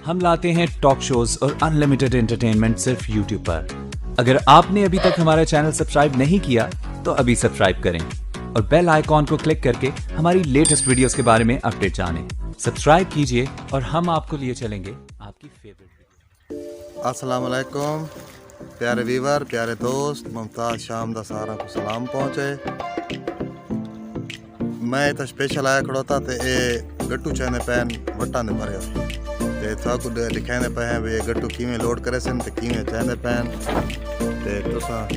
हम लाते हैं talk shows और अनलिमिटेड एंटरटेनमेंट सिर्फ यूट्यूब पर। अगर आपने अभी तक हमारा चैनल सब्सक्राइब नहीं किया तो अभी सब्सक्राइब करें और बेल आइकॉन को क्लिक करके हमारी लेटेस्ट वीडियोस के बारे में अपडेट जानें। सब्सक्राइब कीजिए और हम आपको लिए चलेंगे आपकी फेवरेट वीडियो। अस्सलाम वालेकुम प्यारे वीवर, प्यारे दोस्त, मुमताज़ शाम दा सारा को सलाम पहुँचे। मैं तो स्पेशल आया खड़ोता ते ए गट्टू चने पैन वट्टा ने भरे ते थाकू दिखाने पे हैं वे गट्टू किवें लोड करे सन ते किवें चने पैन ते तुसा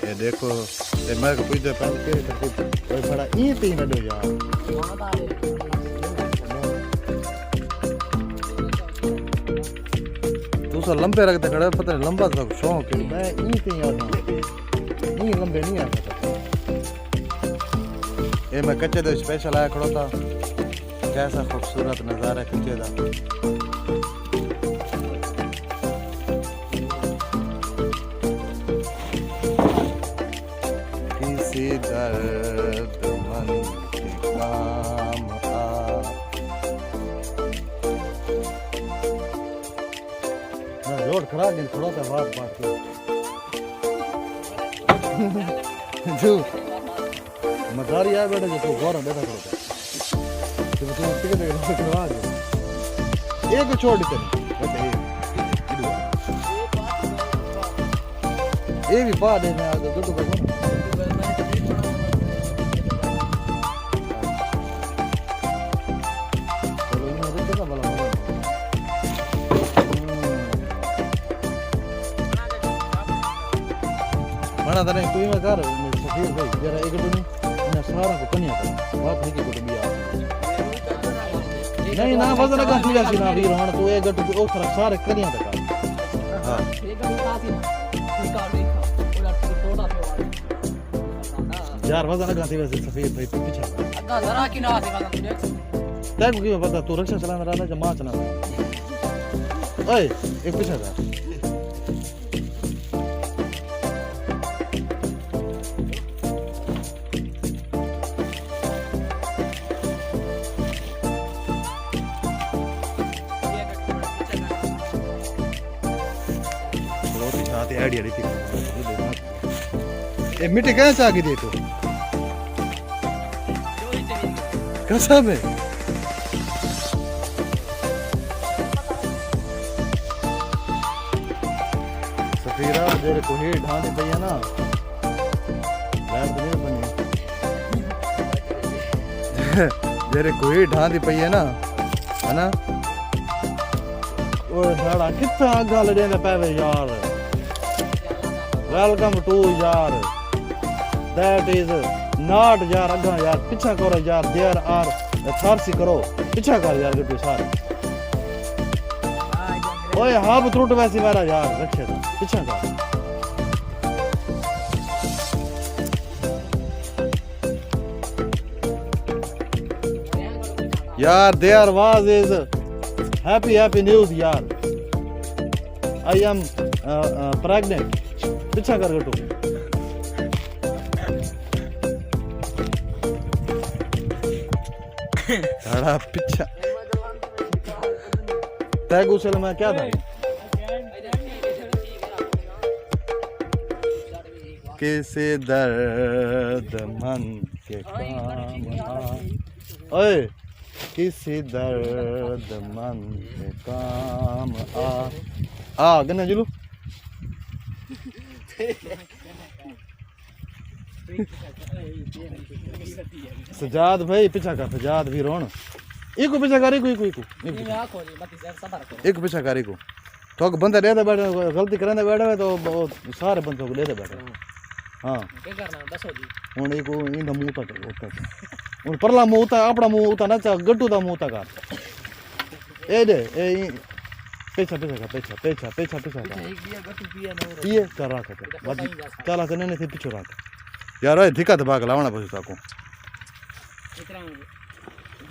ये देखो ते मैं को पूछदे पैन के कोई बड़ा ई ती न दो यार तुसा लंबे रखते खड़े पता नहीं लंबा तो शौक है मैं ई ती यार ई लंबे नहीं आ सकता। ये मैं कच्चे दो स्पेशल आया खड़ो था, कैसा खूबसूरत नज़ारा कच्चे दा। किसी दर्दमंद के काम आ। मैं रोड खड़ा नहीं खड़ो था बात जो मदारी आया बेटा जो तो गौरव बैठा करो तो तुम टिकट करवा दो एक छोड़ देते बेटा ये भी पा देना आ तो बस चलो ये रुक जा भला बना था नहीं तू में कर सफीर भाई जरा एक दो सारा को कन्या का बात है कि को बिया नहीं ना वजन का ठीक है ना वीर हण तो एक गट ओ सारा सारे कन्या का हां यार वजन का थी वैसे सफेद भाई तू पीछे अग्गा जरा की ना से वजन देख तेरे को क्यों पता तू रक्षा चलाना रहा है जमा चलाना ओए एक पीछे जा आइडिया रहती ये मिट्टी कैसे आगे दे तो कसम है सफीरा जेरे को ही ढांडी पई है ना बैठ नहीं बनी जेरे को ही ढांडी पई है ना ओ साड़ा कितना गल देने पावे यार। वेलकम टू यार दैट इज नॉट यार अगा यार पीछा करो यार देयर आर फारसी करो पीछा कर यार गट्टू सारे ओए हां त्रुट वैसी मारा यार रखे था पीछा कर यार there was is happy news यार आई एम प्रेग्नेंट पीछा कर गट्टू साड़ा पीछा तैगू चल मैं क्या था किसी दर्दमंद के काम आ ओए किसी दर्दमंद के काम आ गन्ना जुलू सजाद भाई पीछा कर सजाद भी रोन एक पीछा कर एक पीछा कर तो बंदे दे बैठे गलती करें बैठे तो सारे बंदों को दे बैठे हाँ हूँ एक इंदा मुँह तक हूँ परला मुँह उता अपना मुँह उता ना गट्टू का मुँह उता कर ए दे ए पेछा पेछा पेछा पेछा पेछा पेछा पिए कर रहा चला से नहीं थे पीछे रख यार ओए दिक्कत भाग लावना पछी ताको इतना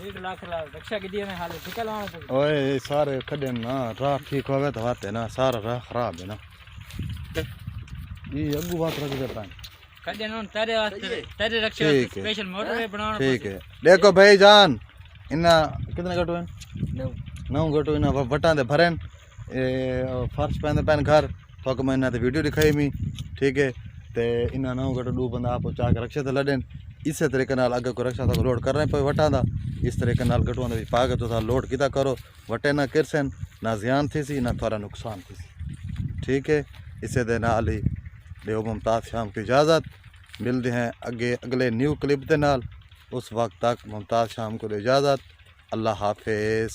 1 लाख रक्षा के दिए में हाल दिक्कत लावना पछी ओए सारे खडे ना राह ठीक होवे तो बात है ना सारा राह खराब है ना ये अगू बात रख देता है खडे ना तेरे वास्ते तेरे रक्षा स्पेशल मोटरवे बनाना ठीक है देखो भाई जान इन्ना कितने कटो है 9 नौ गटो इन्हें वटां दे भरन फर्श पैंदे पैन घर तो मैं इन्हें वीडियो दिखाई मी ठीक है। तो इन्हें नौ गटो दो बंदा आप चा के रक्षा तो लड़न इस तरीके नाल अगर कोई रक्षा तो लोड करना पे वटां दा इस तरीके नाल गटुआं दे पा के तो लोड किता करो वटे ना किरसन ना जियान थी सी ना थोड़ा नुकसान थी सी ठीक है। इसे दे नाल ही देव मुमताज़ शाम की इजाज़त मिलते हैं अगले न्यू क्लिप के नाल। उस वक्त तक मुमताज़ शाम को इजाज़त। अल्लाह हाफिज़।